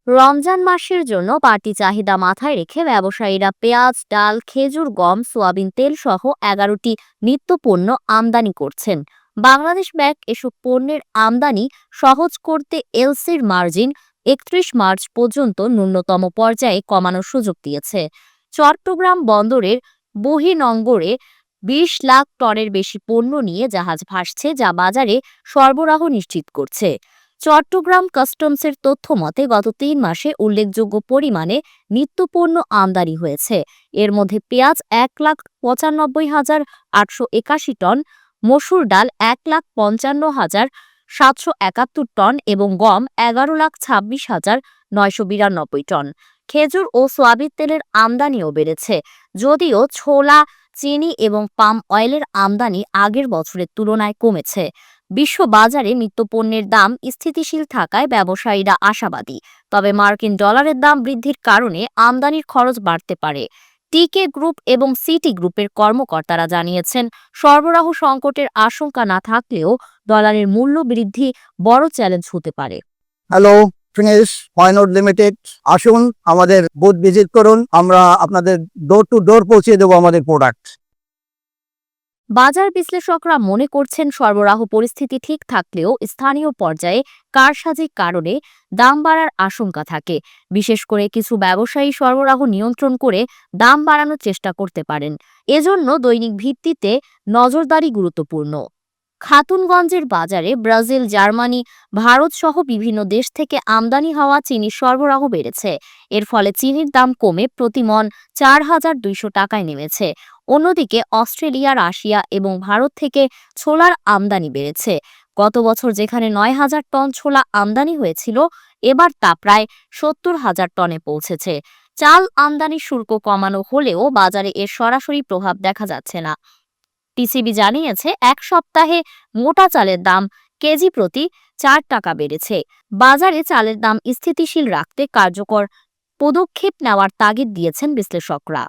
রমজান মাসের জন্য বাড়তি চাহিদা মাথায় রেখে ব্যবসায়ীরা পেঁয়াজ, ডাল, খেজুর, গম, সোয়াবিন তেল সহ 11টি নিত্যপণ্য আমদানি করছেন। বাংলাদেশ ব্যাংক এসব পণ্যের আমদানি সহজ করতে এলসির মার্জিন 31 মার্চ পর্যন্ত ন্যূনতম পর্যায়ে কমানোর সুযোগ দিয়েছে। চট্টগ্রাম বন্দরের বহির্নোঙরে 20 লাখ টনের বেশি পণ্য নিয়ে জাহাজ ভাসছে, যা বাজারে সরবরাহ নিশ্চিত করছে। চট্টগ্রাম কাস্টমসের তথ্য মতে গত 3 মাসে উল্লেখযোগ্য পরিমাণে নিত্যপণ্য আমদানি হয়েছে। এর মধ্যে পেঁয়াজ 1,95,881 টন, মসুর ডাল 1,55,771 টন এবং গম 11,26,992 টন। খেজুর ও সোয়াবিন তেলের আমদানিও বেড়েছে, যদিও ছোলা, চিনি এবং পাম অয়েলের আমদানি আগের বছরের তুলনায় কমেছে। বিশ্ব বাজারে নিত্যপণ্যের দাম স্থিতিশীল থাকায় ব্যবসায়ীরা আশাবাদী, তবে মার্কিন ডলারের দাম বৃদ্ধির কারণে আমদানির খরচ বাড়তে পারে। টিকে গ্রুপ এবং সিটি গ্রুপের কর্মকর্তারা জানিয়েছেন, সরবরাহ সংকটের আশঙ্কা না থাকলেও ডলারের মূল্য বৃদ্ধি বড় চ্যালেঞ্জ হতে পারে। হ্যালো ফিনিশ ওয়াইনউড লিমিটেড, আসুন আমাদের বুথ ভিজিট করুন। আমরা আপনাদের ডোর টু ডোর পৌঁছে দেবো আমাদের প্রোডাক্ট। বাজার বিশ্লেষকরা মনে করছেন, সরবরাহ পরিস্থিতি ঠিক থাকলেও স্থানীয় পর্যায়ে কারসাজির কারণে দাম বাড়ার আশঙ্কা থাকে। বিশেষ করে কিছু ব্যবসায়ী সরবরাহ নিয়ন্ত্রণ করে দাম বাড়ানোর চেষ্টা করতে পারেন। এজন্য দৈনিক ভিত্তিতে নজরদারি গুরুত্বপূর্ণ। খাতুনগঞ্জের বাজারে ব্রাজিল, জার্মানি, ভারত সহ বিভিন্ন দেশ থেকে আমদানি হওয়া চিনির সরবরাহ বেড়েছে। এর ফলে চিনির দাম কমে প্রতি মণ 4,200 টাকায় নেমেছে। অন্যদিকে অস্ট্রেলিয়া, রাশিয়া এবং ভারত থেকে ছোলার আমদানি বেড়েছে। গত বছর যেখানে 9,000 টন ছোলা আমদানি হয়েছিল, এবার তা প্রায় 70,000 টনে পৌঁছেছে। চাল আমদানি শুল্ক কমানো হলেও বাজারে এর সরাসরি প্রভাব দেখা যাচ্ছে না। টিসিবি জানিয়েছে, এক সপ্তাহে মোটা চালের দাম কেজি প্রতি 4 টাকা বেড়েছে। বাজারে চালের দাম স্থিতিশীল রাখতে কার্যকর পদক্ষেপ নেওয়ার তাগিদ দিয়েছেন বিশ্লেষকরা।